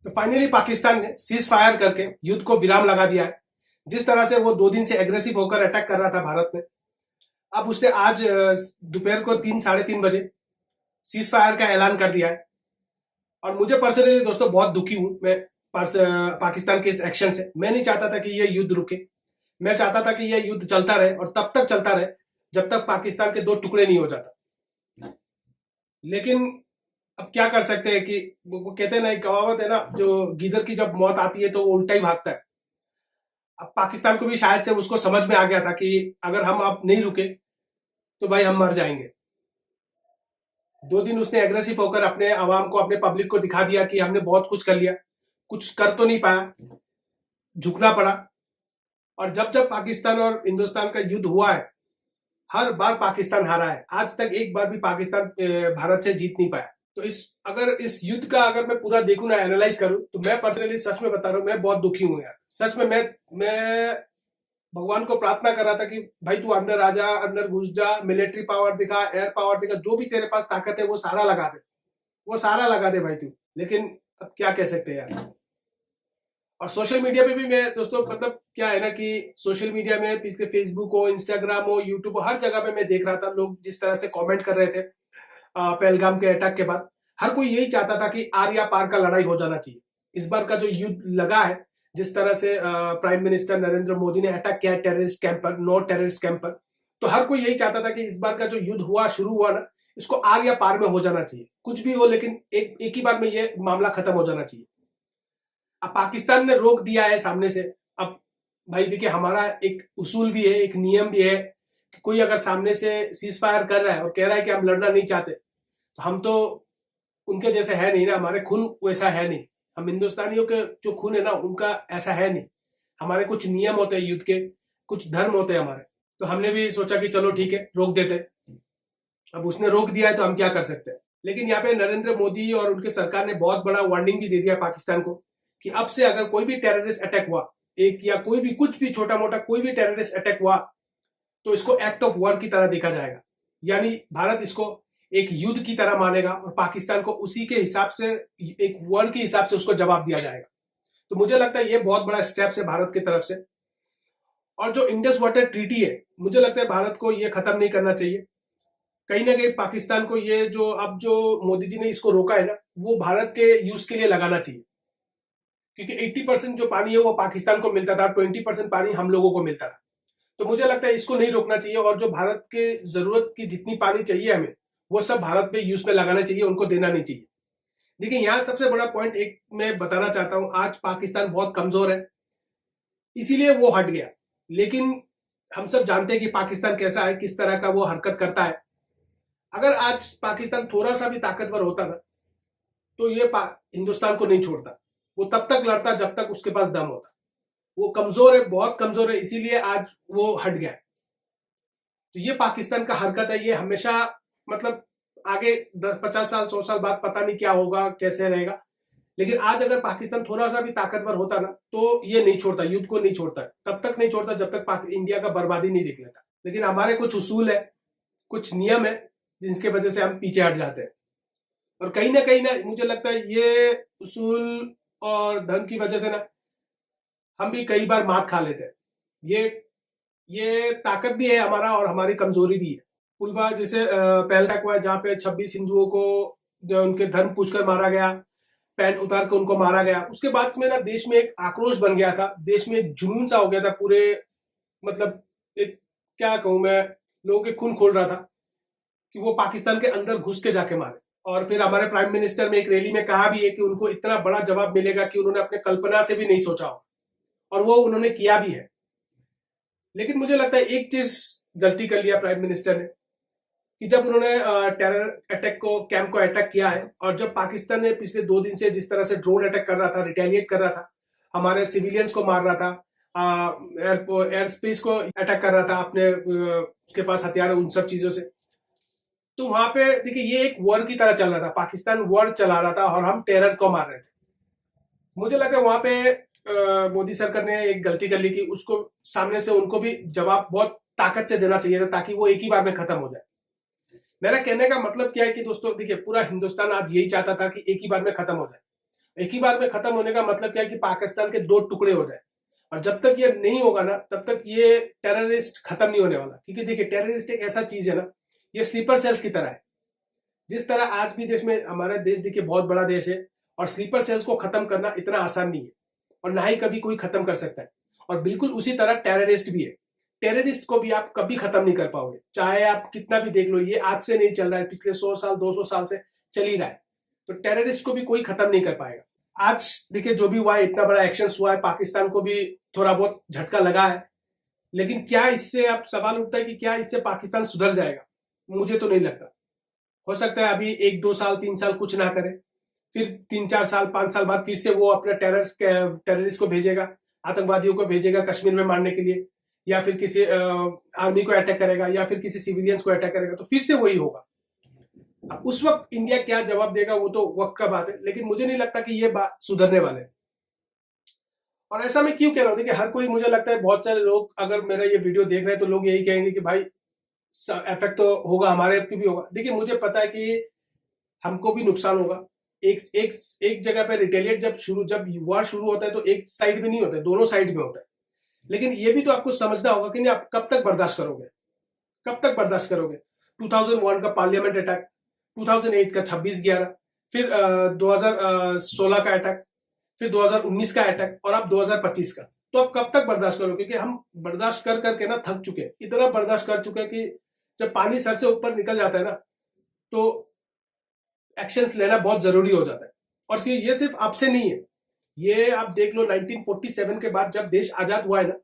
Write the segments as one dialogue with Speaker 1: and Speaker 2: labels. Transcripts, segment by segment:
Speaker 1: तो फाइनली पाकिस्तान ने cease fire करके युद्ध को विराम लगा दिया है। जिस तरह से वो 2 दिन से एग्रेसिव होकर अटैक कर रहा था भारत में, अब उसने आज दोपहर को 3 साढ़े 3 बजे सीज फायर का ऐलान कर दिया है। और मुझे पर्सनली दोस्तों बहुत दुखी हूं मैं पाकिस्तान के इस एक्शन से। मैं नहीं चाहता था कि ये युद्ध रुके। मैं चाहता था कि ये युद्ध चलता रहे और तब तक चलता रहे जब तक पाकिस्तान के 2 टुकड़े नहीं हो जाता। लेकिन अब क्या कर सकते हैं कि वो कहते हैं ना, एक कहावत है ना, जो गिदर की जब मौत आती है तो वो उल्टा ही भागता है। अब पाकिस्तान को भी शायद से उसको समझ में आ गया था कि अगर हम अब नहीं रुके तो भाई हम मर जाएंगे। 2 दिन उसने एग्रेसिव होकर अपने आवाम को, अपने पब्लिक को दिखा दिया कि हमने बहुत कुछ कर लिया, कुछ कर तो नहीं पाया, झुकना पड़ा। और जब जब पाकिस्तान और हिंदुस्तान का युद्ध हुआ है, हर बार पाकिस्तान हारा है। आज तक एक बार भी पाकिस्तान भारत से जीत नहीं पाया। तो अगर इस युद्ध का अगर मैं पूरा देखूं ना, एनालाइज करूं, तो मैं पर्सनली सच में बता रहा हूं, मैं बहुत दुखी हूं यार। सच में मैं भगवान को प्रार्थना कर रहा था कि भाई तू अंदर आ जा, अंदर घुस जा, मिलिट्री पावर दिखा, एयर पावर दिखा, जो भी तेरे पास ताकत है वो सारा लगा दे, वो सारा लगा दे भाई तू। लेकिन अब क्या कह सकते हैं यार। और सोशल मीडिया पे भी मैं दोस्तों, मतलब क्या है ना कि सोशल मीडिया में पिछले फेसबुक हो, इंस्टाग्राम हो, यूट्यूब हो, हर जगह पे मैं देख रहा था लोग जिस तरह से कमेंट कर रहे थे पहलगाम के अटैक के बाद। हर कोई यही चाहता था कि आर या पार का लड़ाई हो जाना चाहिए। इस बार का जो युद्ध लगा है, जिस तरह से प्राइम मिनिस्टर नरेंद्र मोदी ने अटैक किया है टेररिस्ट कैंप पर, नो टेररिस्ट कैंप पर, तो हर कोई यही चाहता था कि इस बार का जो युद्ध शुरू हुआ ना, इसको आर या पार में हो जाना चाहिए। कुछ भी हो, लेकिन एक ही बार में ये मामला खत्म हो जाना चाहिए। अब पाकिस्तान ने रोक दिया है सामने से। अब भाई देखिए, हमारा एक उसूल भी है, एक नियम भी है कि कोई अगर सामने से सीज फायर कर रहा है और कह रहा है कि हम लड़ना नहीं चाहते, तो हम तो उनके जैसे है नहीं ना, हमारे खून वैसा है नहीं। हम हिंदुस्तानियों के जो खून है ना, उनका ऐसा है नहीं। हमारे कुछ नियम होते हैं युद्ध के, कुछ धर्म होते हैं हमारे। तो हमने भी सोचा कि चलो ठीक है, रोक देते। अब उसने रोक दिया है तो हम क्या कर सकते हैं। लेकिन यहाँ पे नरेंद्र मोदी और उनके सरकार ने बहुत बड़ा वार्निंग भी दे दिया पाकिस्तान को कि अब से अगर कोई भी टेररिस्ट अटैक हुआ, एक या कोई भी कुछ भी छोटा मोटा कोई भी टेररिस्ट अटैक हुआ, तो इसको एक्ट ऑफ वॉर की तरह देखा जाएगा। यानी भारत इसको एक युद्ध की तरह मानेगा और पाकिस्तान को उसी के हिसाब से, एक वॉर के हिसाब से उसको जवाब दिया जाएगा। तो मुझे लगता है ये बहुत बड़ा स्टेप है भारत की तरफ से। और जो इंडस वाटर ट्रीटी है, मुझे लगता है भारत को ये खत्म नहीं करना चाहिए। कहीं ना कहीं पाकिस्तान को ये जो मोदी जी ने इसको रोका है ना, वो भारत के यूज के लिए लगाना चाहिए। क्योंकि 80% जो पानी है वो पाकिस्तान को मिलता था, 20% पानी हम लोगों को मिलता था। तो मुझे लगता है इसको नहीं रोकना चाहिए। और जो भारत के जरूरत की जितनी पानी चाहिए हमें, वो सब भारत पे यूज में लगाना चाहिए, उनको देना नहीं चाहिए। देखिए, यहाँ सबसे बड़ा पॉइंट एक मैं बताना चाहता हूं, आज पाकिस्तान बहुत कमजोर है, इसीलिए वो हट गया। लेकिन हम सब जानते हैं कि पाकिस्तान कैसा है, किस तरह का वो हरकत करता है। अगर आज पाकिस्तान थोड़ा सा भी ताकतवर होता ना, तो ये हिंदुस्तान को नहीं छोड़ता। वो तब तक लड़ता जब तक उसके पास दम होता। वो कमजोर है, बहुत कमजोर है, इसीलिए आज वो हट गया है। तो ये पाकिस्तान का हरकत है, ये हमेशा, मतलब आगे 10-50 साल 100 साल बाद पता नहीं क्या होगा, कैसे रहेगा। लेकिन आज अगर पाकिस्तान थोड़ा सा भी ताकतवर होता ना, तो ये नहीं छोड़ता, युद्ध को नहीं छोड़ता। तब तक नहीं छोड़ता जब तक इंडिया का बर्बादी नहीं देख लेता। लेकिन हमारे कुछ उसूल है, कुछ नियम है, जिनकी वजह से हम पीछे हट जाते हैं। और कहीं ना मुझे लगता है ये उसूल और धर्म की वजह से ना, हम भी कई बार मात खा लेते हैं। ये ताकत भी है हमारा और हमारी कमजोरी भी है। पुलवामा जैसे पहलगाम हुआ, जहाँ पे 26 हिंदुओं को जो उनके धर्म पूछकर मारा गया, पैंट उतार कर उनको मारा गया। उसके बाद में ना देश में एक आक्रोश बन गया था, देश में एक जुनून सा हो गया था पूरे, मतलब एक, क्या कहूं मैं, लोगों के खून खोल रहा था कि वो पाकिस्तान के अंदर घुस के जाके मारे। और फिर हमारे प्राइम मिनिस्टर में एक रैली में कहा भी है कि उनको इतना बड़ा जवाब मिलेगा कि उन्होंने अपने कल्पना से भी नहीं सोचा हो, और वो उन्होंने किया भी है। लेकिन मुझे लगता है एक चीज गलती कर लिया प्राइम मिनिस्टर ने, कि जब उन्होंने टेरर अटैक को, कैंप को अटैक किया है, और जब पाकिस्तान ने पिछले 2 दिन से जिस तरह से ड्रोन अटैक कर रहा था, रिटेलिएट कर रहा था, हमारे सिविलियंस को मार रहा था, एयर स्पेस को अटैक कर रहा था, अपने उसके पास हथियार, उन सब चीजों से, तो वहां पे देखिए ये एक वॉर की तरह चल रहा था। पाकिस्तान वॉर चला रहा था और हम टेरर को मार रहे थे। मुझे लगा वहां पे मोदी सरकार ने एक गलती कर ली कि उसको सामने से उनको भी जवाब बहुत ताकत से देना चाहिए था, ताकि वो एक ही बार में खत्म हो जाए। मेरा कहने का मतलब क्या है कि दोस्तों देखिए, पूरा हिंदुस्तान आज यही चाहता था कि एक ही बार में खत्म हो जाए। एक ही बार में खत्म होने का मतलब क्या है कि पाकिस्तान के 2 टुकड़े हो जाए। और जब तक ये नहीं होगा ना, तब तक ये टेररिस्ट खत्म नहीं होने वाला। क्योंकि देखिए, टेररिस्ट एक ऐसा चीज है ना, ये स्लीपर सेल्स की तरह है। जिस तरह आज भी देश में, हमारा देश देखिए बहुत बड़ा देश है, और स्लीपर सेल्स को खत्म करना इतना आसान नहीं है, और ना ही कभी कोई खत्म कर सकता है। और बिल्कुल उसी तरह टेररिस्ट भी है। टेररिस्ट को भी आप कभी खत्म नहीं कर पाओगे, चाहे आप कितना भी देख लो। ये आज से नहीं चल रहा है, पिछले 100 साल 200 साल से चल ही रहा है। तो टेररिस्ट को भी कोई खत्म नहीं कर पाएगा। आज देखिए, जो भी हुआ है, इतना बड़ा एक्शन हुआ है, पाकिस्तान को भी थोड़ा बहुत झटका लगा है। लेकिन क्या इससे अब सवाल उठता है कि क्या इससे पाकिस्तान सुधर जाएगा? मुझे तो नहीं लगता। हो सकता है अभी 1-2 साल 3 साल कुछ ना करे, फिर 3-4 साल 5 साल बाद फिर से वो अपने टेररिस्ट को भेजेगा, आतंकवादियों को भेजेगा कश्मीर में मारने के लिए, या फिर किसी आर्मी को अटैक करेगा, या फिर किसी सिविलियंस को अटैक करेगा। तो फिर से वही होगा। अब उस वक्त इंडिया क्या जवाब देगा, वो तो वक्त का बात है। लेकिन मुझे नहीं लगता कि ये बात सुधरने वाले है। और ऐसा मैं क्यों कह रहा हूं? देखिए, हर कोई, मुझे लगता है बहुत सारे लोग अगर मेरा ये वीडियो देख रहे हैं तो लोग यही कहेंगे कि भाई इफेक्ट तो होगा, हमारे भी होगा। देखिए, मुझे पता है कि हमको भी नुकसान होगा। एक जगह पे रिटेलिएट जब वॉर शुरू होता है तो एक साइड में नहीं होता है, दोनों साइड में होता है। लेकिन ये भी तो आपको समझना होगा कि नहीं, आप कब तक बर्दाश्त करोगे? कब तक बर्दाश्त करोगे? 2001 का पार्लियामेंट अटैक, 2008 का 26/11, फिर 2016 का अटैक, फिर 2019 का अटैक, और अब 2025 का। तो आप कब तक बर्दाश्त करोगे? क्योंकि हम बर्दाश्त कर करके ना थक चुके हैं, इतना बर्दाश्त कर चुके हैं कि जब पानी सर से ऊपर निकल जाता है ना, तो एक्शंस लेना बहुत जरूरी हो जाता है। और ये सिर्फ आपसे नहीं है, ये आप देख लो 1947 के बाद जब देश आजाद हुआ है ना,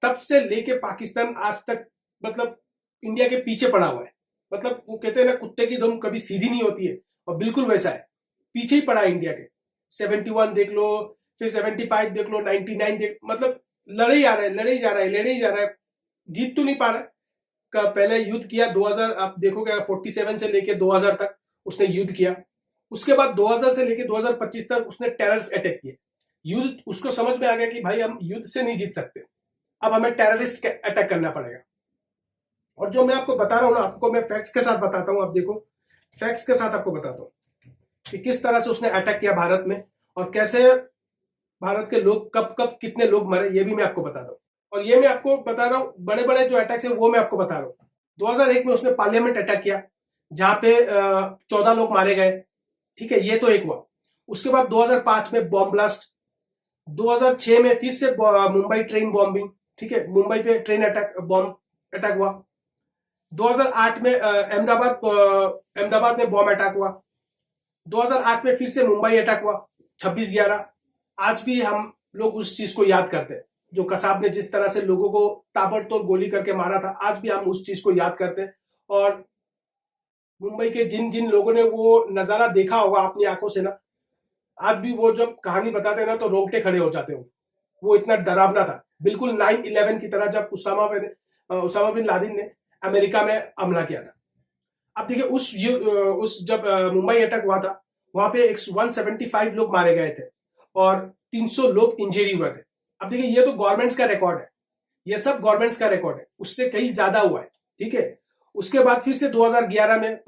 Speaker 1: तब से लेके पाकिस्तान आज तक मतलब इंडिया के पीछे पड़ा हुआ है। मतलब वो कहते हैं ना, कुत्ते की दुम कभी सीधी नहीं होती है, और बिल्कुल वैसा है, पीछे ही पड़ा है इंडिया के। 71 देख लो, फिर 75 देख लो, 99 देख, मतलब लड़े ही आ रहा है, लड़े ही जा रहा है, लड़े ही जा रहा है, जीत तो नहीं पा रहा है। पहले युद्ध किया 2000, आप देखोगे 47 से लेके 2000 तक उसने युद्ध किया। उसके बाद 2000 से लेके 2025 तक उसने टेररिस्ट अटैक किए। युद्ध, उसको समझ में आ गया कि भाई हम युद्ध से नहीं जीत सकते, अब हमें टेररिस्ट अटैक करना पड़ेगा। और जो मैं आपको बता रहा हूं ना, आपको मैं फैक्ट्स के साथ बताता हूं। आप देखो, फैक्ट्स के साथ आपको बताता हूं कि किस तरह से उसने अटैक किया भारत में, और कैसे भारत के लोग कब कब कितने लोग मरे, ये भी मैं आपको बता रहा हूं। और ये मैं आपको बता रहा हूं, बड़े बड़े जो अटैक्स है वो मैं आपको बता रहा हूं। 2001 में उसने पार्लियामेंट अटैक किया, जहां पे 14 लोग मारे गए। ठीक है, ये तो एक हुआ। उसके बाद 2005 में बॉम्ब ब्लास्ट, 2006 में फिर से मुंबई ट्रेन बॉम्बिंग। ठीक है, मुंबई पे ट्रेन अटैक, बॉम्ब अटैक हुआ। 2008 में अहमदाबाद में बॉम्ब अटैक हुआ। 2008 में फिर से मुंबई अटैक हुआ, 26/11। आज भी हम लोग उस चीज को याद करते हैं, जो कसाब ने जिस तरह से लोगों को ताबड़तोड़ गोली करके मारा था, आज भी हम उस चीज को याद करते हैं। और मुंबई के जिन जिन लोगों ने वो नजारा देखा होगा अपनी आंखों से ना, आज भी वो जब कहानी बताते हैं ना, तो रोंगटे खड़े हो जाते हो। वो इतना डरावना था, बिल्कुल 9/11 की तरह, जब उसामा बिन लादेन ने अमेरिका में हमला किया था। अब देखिए, उस जब मुंबई अटैक हुआ था, वहां पे 175 लोग मारे गए थे, और 300 लोग इंजरी हुए थे। अब देखिए, ये तो गवर्नमेंट्स का रिकॉर्ड है, ये सब गवर्नमेंट्स का रिकॉर्ड है, उससे कहीं ज्यादा हुआ है। ठीक है, उसके बाद फिर से 2011 में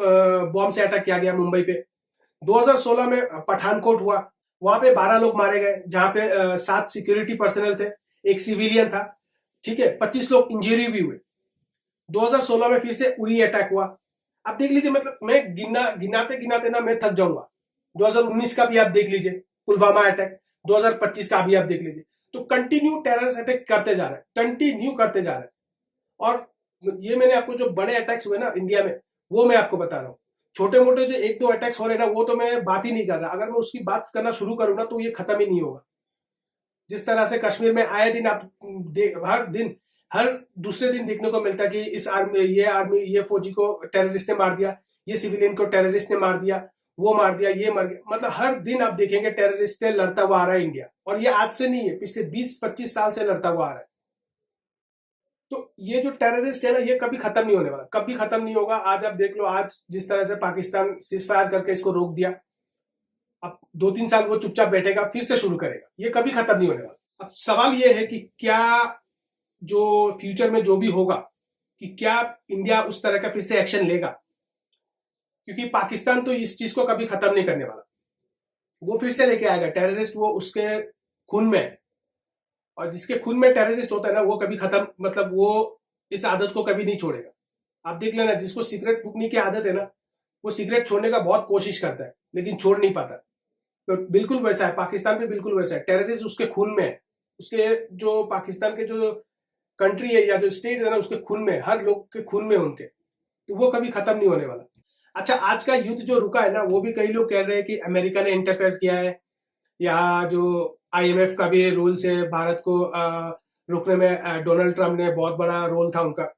Speaker 1: बॉम्ब से अटैक किया गया मुंबई पे। 2016 में पठानकोट हुआ, वहां पे 12 लोग मारे गए, जहां पे 7 सिक्योरिटी पर्सनल थे, एक सिविलियन था। ठीक है, 25 लोग इंजरी भी हुए। 2016 में फिर से उरी अटैक हुआ। आप देख लीजिए, मतलब मैं गिनाते गिनाते ना मैं थक जाऊंगा। 2019 का भी आप देख लीजिए, पुलवामा अटैक, 2025 का भी आप देख लीजिए। तो कंटिन्यू टेररिस्ट अटैक करते जा रहे हैं, कंटिन्यू करते जा रहे हैं। और ये मैंने आपको जो बड़े अटैक्स हुए ना इंडिया में, वो मैं आपको बता रहा हूँ। छोटे मोटे जो 1-2 अटैक्स हो रहे हैं ना, वो तो मैं बात ही नहीं कर रहा। अगर मैं उसकी बात करना शुरू करूँ ना, तो ये खत्म ही नहीं होगा। जिस तरह से कश्मीर में आए दिन आप हर दूसरे दिन देखने को मिलता है कि इस आर्मी ये फौजी को टेररिस्ट ने मार दिया, ये सिविलियन को टेररिस्ट ने मार दिया, वो मार दिया, ये मर गया। मतलब हर दिन आप देखेंगे टेररिस्ट से लड़ता हुआ आ रहा है इंडिया। और ये आज से नहीं है, पिछले 20-25 साल से लड़ता हुआ आ रहा है। तो ये जो टेररिस्ट है ना, ये कभी खत्म नहीं होने वाला, कभी खत्म नहीं होगा। आज आप देख लो, आज जिस तरह से पाकिस्तान सीज फायर करके इसको रोक दिया, अब 2-3 साल वो चुपचाप बैठेगा, फिर से शुरू करेगा, ये कभी खत्म नहीं होने वाला। अब सवाल ये है कि क्या जो फ्यूचर में जो भी होगा, कि क्या इंडिया उस तरह का फिर से एक्शन लेगा? क्योंकि पाकिस्तान तो इस चीज को कभी खत्म नहीं करने वाला। वो फिर से लेके आएगा। टेररिस्ट वो उसके खून में है, और जिसके खून में टेररिस्ट होता है ना, वो कभी खत्म, मतलब वो इस आदत को कभी नहीं छोड़ेगा। आप देख लेना, जिसको सिगरेट फूकने की आदत है ना, वो सिगरेट छोड़ने का बहुत कोशिश करता है लेकिन छोड़ नहीं पाता। तो बिल्कुल वैसा है, पाकिस्तान भी बिल्कुल वैसा है। टेररिस्ट उसके खून में है, उसके जो पाकिस्तान के जो कंट्री है या जो स्टेट है ना, उसके खून में, हर लोग के खून में उनके, तो वो कभी खत्म नहीं होने वाला। अच्छा, आज का युद्ध जो रुका है ना, वो भी कई लोग कह रहे हैं कि अमेरिका ने इंटरफेयर किया है, या जो आईएमएफ का भी रूल से भारत को रुकने में डोनाल्ड ट्रम्प ने बहुत बड़ा रोल था उनका।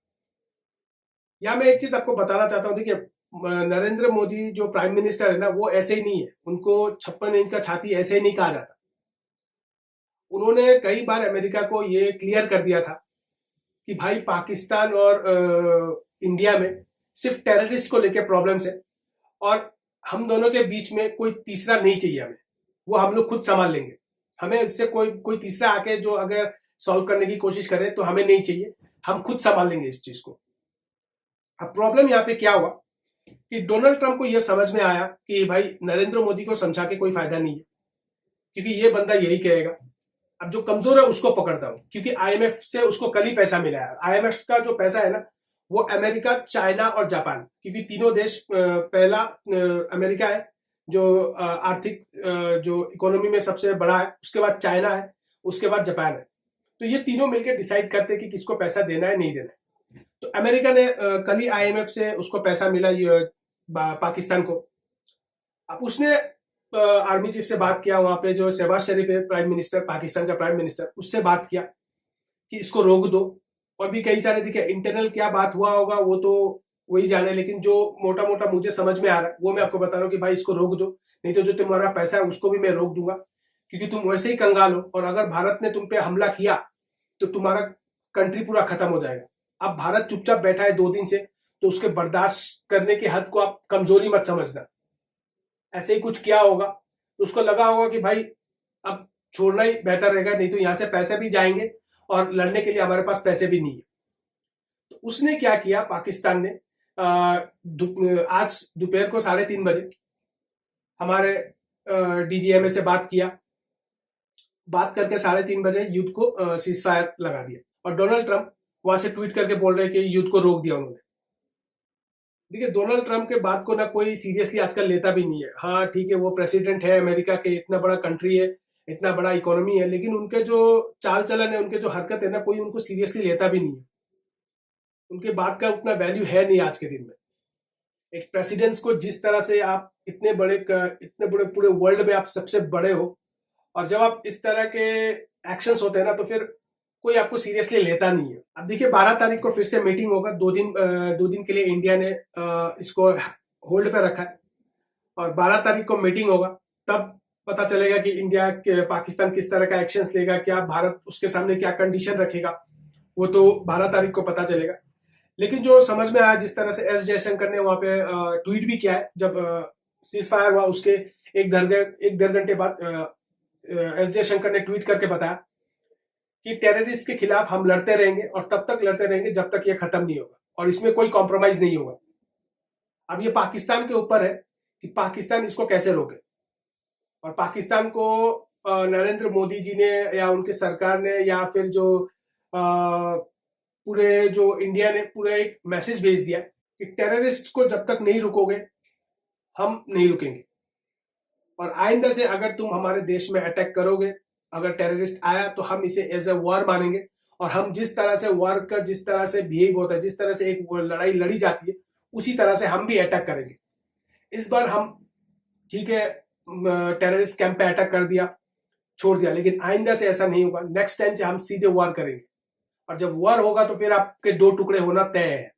Speaker 1: या मैं एक चीज आपको बताना चाहता हूँ, देखिए नरेंद्र मोदी जो प्राइम मिनिस्टर है ना, वो ऐसे ही नहीं है, उनको 56 इंच का छाती ऐसे ही नहीं कहा जाता। उन्होंने कई बार अमेरिका को ये क्लियर कर दिया था कि भाई पाकिस्तान और इंडिया में सिर्फ टेररिस्ट को लेकर प्रॉब्लम्स है, और हम दोनों के बीच में कोई तीसरा नहीं चाहिए हमें, वो हम लोग खुद संभाल लेंगे। हमें इससे कोई कोई तीसरा आके जो अगर सॉल्व करने की कोशिश करे तो हमें नहीं चाहिए, हम खुद संभाल लेंगे इस चीज को। अब प्रॉब्लम यहाँ पे क्या हुआ कि डोनाल्ड ट्रंप को यह समझ में आया कि भाई नरेंद्र मोदी को समझा के कोई फायदा नहीं है, क्योंकि ये बंदा यही कहेगा। अब जो कमजोर है उसको पकड़ता हूं, क्योंकि आईएमएफ से उसको कल ही पैसा मिला है। आईएमएफ का जो पैसा है ना, वो अमेरिका, चाइना और जापान, क्योंकि तीनों देश, पहला अमेरिका है जो आर्थिक जो इकोनॉमी में सबसे बड़ा है, उसके बाद चाइना है, उसके बाद जापान है। तो ये तीनों मिलकर डिसाइड करते हैं कि किसको पैसा देना है नहीं देना है। तो अमेरिका ने कल ही आईएमएफ से उसको पैसा मिला, पाकिस्तान को। अब उसने आर्मी चीफ से बात किया, वहां पे जो शहबाज शरीफ है प्राइम मिनिस्टर, पाकिस्तान का प्राइम मिनिस्टर, उससे बात किया कि इसको रोक दो। और भी कई सारे दिखे, इंटरनल क्या बात हुआ होगा वो तो वही जाने, लेकिन जो मोटा मोटा मुझे समझ में आ रहा है वो मैं आपको बता रहा हूँ कि भाई इसको रोक दो, नहीं तो जो तुम्हारा पैसा है उसको भी मैं रोक दूंगा, क्योंकि तुम वैसे ही कंगाल हो, और अगर भारत ने तुम पे हमला किया तो तुम्हारा कंट्री पूरा खत्म हो जाएगा। अब भारत चुपचाप बैठा है 2 दिन से, तो उसके बर्दाश्त करने की हद को आप कमजोरी मत समझना। ऐसे ही कुछ किया होगा तो उसको लगा होगा कि भाई अब छोड़ना ही बेहतर रहेगा, नहीं तो यहां से पैसे भी जाएंगे और लड़ने के लिए हमारे पास पैसे भी नहीं है। तो उसने क्या किया, पाकिस्तान ने आज दोपहर को 3:30 बजे हमारे डीजीएमए से बात किया। बात करके 3:30 बजे युद्ध को सीज फायर लगा दिया, और डोनाल्ड ट्रंप वहां से ट्वीट करके बोल रहे कि युद्ध को रोक दिया उन्होंने। देखिए, डोनाल्ड ट्रंप के बात को ना कोई सीरियसली आजकल लेता भी नहीं है। हाँ ठीक है, वो प्रेसिडेंट है अमेरिका के, इतना बड़ा कंट्री है, इतना बड़ा इकोनॉमी है, लेकिन उनके जो चाल चलन है, उनके जो हरकत है ना, कोई उनको सीरियसली लेता भी नहीं है। उनके बात का उतना वैल्यू है नहीं आज के दिन में। एक प्रेसिडेंट्स को जिस तरह से आप इतने बड़े पूरे वर्ल्ड में आप सबसे बड़े हो, और जब आप इस तरह के एक्शंस होते हैं ना, तो फिर कोई आपको सीरियसली लेता नहीं है। अब देखिए 12 तारीख को फिर से मीटिंग होगा, 2 दिन के लिए इंडिया ने इसको होल्ड पे रखा है, और 12 तारीख को मीटिंग होगा। तब पता चलेगा कि इंडिया के पाकिस्तान किस तरह का एक्शंस लेगा, क्या भारत उसके सामने क्या कंडीशन रखेगा, वो तो 12 तारीख को पता चलेगा। लेकिन जो समझ में आया, जिस तरह से एस जयशंकर ने वहां पे ट्वीट भी किया है, जब सीज फायर हुआ उसके एक डेढ़ घंटे बाद एस जयशंकर ने ट्वीट करके बताया कि टेररिस्ट के खिलाफ हम लड़ते रहेंगे, और तब तक लड़ते रहेंगे जब तक ये खत्म नहीं होगा, और इसमें कोई कॉम्प्रोमाइज नहीं होगा। अब ये पाकिस्तान के ऊपर है कि पाकिस्तान इसको कैसे रोके, और पाकिस्तान को नरेंद्र मोदी जी ने या उनके सरकार ने या फिर जो पूरे जो इंडिया ने पूरा एक मैसेज भेज दिया कि टेररिस्ट को जब तक नहीं रुकोगे हम नहीं रुकेंगे, और आइंदा से अगर तुम हमारे देश में अटैक करोगे, अगर टेररिस्ट आया तो हम इसे एज ए वॉर मानेंगे, और हम जिस तरह से वॉर का जिस तरह से बिहेव होता है, जिस तरह से एक लड़ाई लड़ी जाती है, उसी तरह से हम भी अटैक करेंगे। इस बार हम ठीक है टेररिस्ट कैंप पे अटैक कर दिया, छोड़ दिया, लेकिन आइंदा से ऐसा नहीं होगा। नेक्स्ट टाइम से हम सीधे वॉर करेंगे, और जब वॉर होगा तो फिर आपके 2 टुकड़े होना तय है,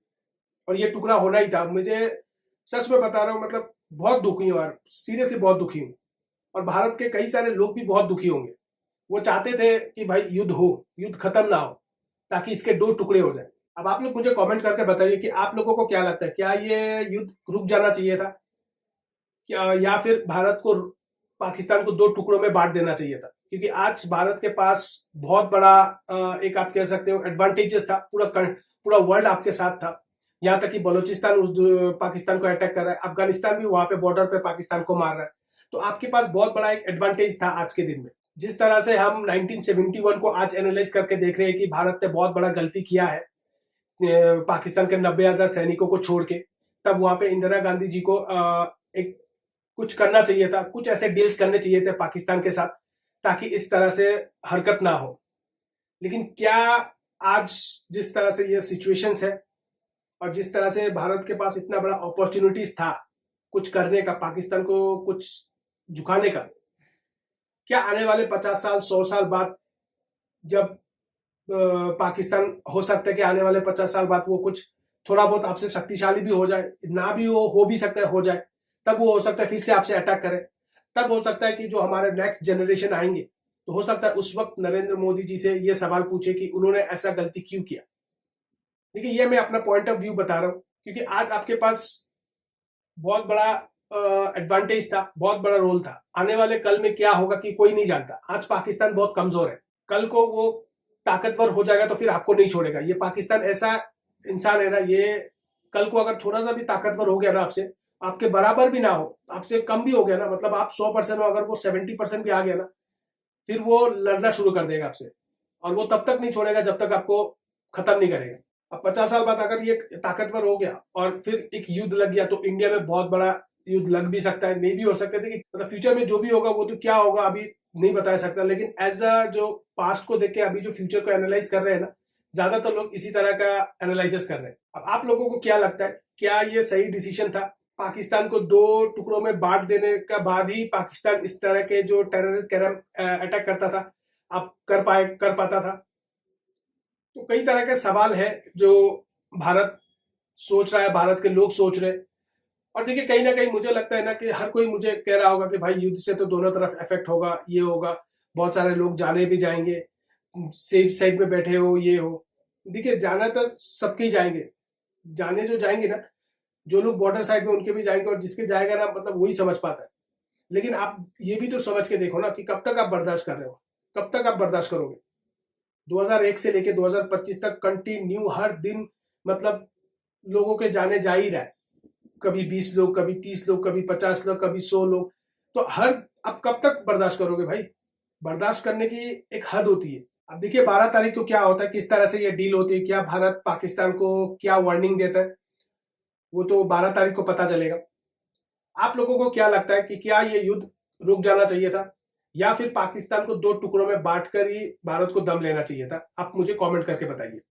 Speaker 1: और ये टुकड़ा होना ही था। मुझे सच में बता रहा हूँ, मतलब बहुत दुखी हूँ यार, सीरियसली बहुत दुखी हूँ, और भारत के कई सारे लोग भी बहुत दुखी होंगे। वो चाहते थे कि भाई युद्ध हो, युद्ध खत्म ना हो, ताकि इसके 2 टुकड़े हो जाए। अब आप लोग मुझे कमेंट करके बताइए कि आप लोगों को क्या लगता है, क्या ये युद्ध रुक जाना चाहिए था, क्या, या फिर भारत को पाकिस्तान को 2 टुकड़ों में बांट देना चाहिए था? क्योंकि आज भारत के पास बहुत बड़ा एक आप कह सकते हो एडवांटेजेस था, पूरा वर्ल्ड आपके साथ था। यहाँ तक कि बलूचिस्तान उस पाकिस्तान को अटैक कर रहा है, अफगानिस्तान भी वहां पे बॉर्डर पे पाकिस्तान को मार रहा है। तो आपके पास बहुत बड़ा एक एडवांटेज था आज के दिन में। जिस तरह से हम 1971 को आज एनालाइज करके देख रहे हैं कि भारत ने बहुत बड़ा गलती किया है पाकिस्तान के 90,000 सैनिकों को छोड़ के, तब वहां पे इंदिरा गांधी जी को एक कुछ करना चाहिए था, कुछ ऐसे डील्स करने चाहिए थे पाकिस्तान के साथ ताकि इस तरह से हरकत ना हो। लेकिन क्या आज जिस तरह से ये सिचुएशंस है और जिस तरह से भारत के पास इतना बड़ा अपॉर्चुनिटीज था कुछ करने का, पाकिस्तान को कुछ झुकाने का, क्या आने वाले 50 साल 100 साल बाद जब पाकिस्तान हो सकता है कि आने वाले 50 साल बाद वो कुछ थोड़ा बहुत आपसे शक्तिशाली भी हो जाए, ना भी हो भी सकता है हो जाए, तब वो हो सकता है फिर से आपसे अटैक करे। तब हो सकता है कि जो हमारे नेक्स्ट जनरेशन आएंगे तो हो सकता है उस वक्त नरेंद्र मोदी जी से ये सवाल पूछे कि उन्होंने ऐसा गलती क्यों किया। देखिए, ये मैं अपना पॉइंट ऑफ व्यू बता रहा हूं क्योंकि आज आपके पास बहुत बड़ा एडवांटेज था, बहुत बड़ा रोल था। आने वाले कल में क्या होगा कि कोई नहीं जानता। आज पाकिस्तान बहुत कमजोर है, कल को वो ताकतवर हो जाएगा तो फिर आपको नहीं छोड़ेगा। ये पाकिस्तान ऐसा इंसान है ना, ये कल को अगर थोड़ा सा भी ताकतवर हो गया ना आपसे, आपके बराबर भी ना हो, आपसे कम भी हो गया ना, मतलब आप 100% हो, अगर वो 70% भी आ गया ना, फिर वो लड़ना शुरू कर देगा आपसे और वो तब तक नहीं छोड़ेगा जब तक आपको खत्म नहीं करेगा। अब 50 साल बाद अगर ये ताकतवर हो गया और फिर एक युद्ध लग गया तो इंडिया में बहुत बड़ा युद्ध लग भी सकता है, नहीं भी हो सकता है। मतलब फ्यूचर में जो भी होगा वो तो क्या होगा अभी नहीं बता सकता, लेकिन एज अ जो पास्ट को देख के अभी जो फ्यूचर को एनालाइज कर रहे हैं ना, ज्यादातर लोग इसी तरह का एनालिसिस कर रहे हैं। अब आप लोगों को क्या लगता है, क्या ये सही डिसीजन था? पाकिस्तान को 2 टुकड़ों में बांट देने का बाद ही पाकिस्तान इस तरह के जो टेरर अटैक करता था, आप कर पाता था? तो कई तरह के सवाल है जो भारत सोच रहा है, भारत के लोग सोच रहे हैं। और देखिए, कहीं ना कहीं मुझे लगता है ना कि हर कोई मुझे कह रहा होगा कि भाई युद्ध से तो दोनों तरफ इफेक्ट होगा, ये होगा, बहुत सारे लोग जाने भी जाएंगे, सेफ साइड में बैठे हो, ये हो। देखिए, जाना तो सबके ही जाएंगे, जाने जो जाएंगे ना, जो लोग बॉर्डर साइड में उनके भी जाएंगे, और जिसके जाएगा ना मतलब वही समझ पाता है। लेकिन आप ये भी तो समझ के देखो ना कि कब तक आप बर्दाश्त कर रहे हो, कब तक आप बर्दाश्त करोगे? 2001 से लेके 2025 तक कंटिन्यू हर दिन मतलब लोगों के जाने जा ही रहा है। कभी 20 लोग, कभी 30 लोग, कभी 50 लोग, कभी 100 लोग। तो अब कब तक बर्दाश्त करोगे भाई? बर्दाश्त करने की एक हद होती है। अब देखिए 12 तारीख को क्या होता है, किस तरह से ये डील होती है, क्या भारत पाकिस्तान को क्या वार्निंग देता है, वो तो 12 तारीख को पता चलेगा। आप लोगों को क्या लगता है कि क्या ये युद्ध रुक जाना चाहिए था या फिर पाकिस्तान को 2 टुकड़ों में बांटकर ही भारत को दम लेना चाहिए था? आप मुझे कमेंट करके बताइए।